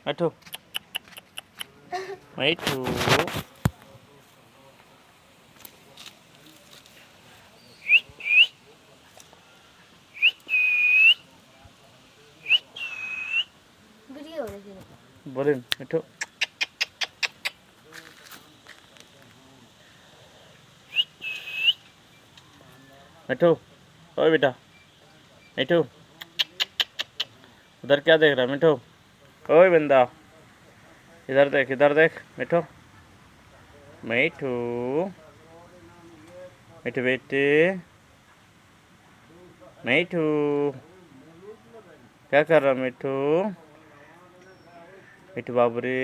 मिठू मिठू बोले मिठू मिठू ओए बेटा मिठू उधर क्या देख रहा है मिठू ओए बंदा इधर देख मिठू मिठू मिठू बेटे मिठू क्या कर रहा मिठू मिठू बाबू रे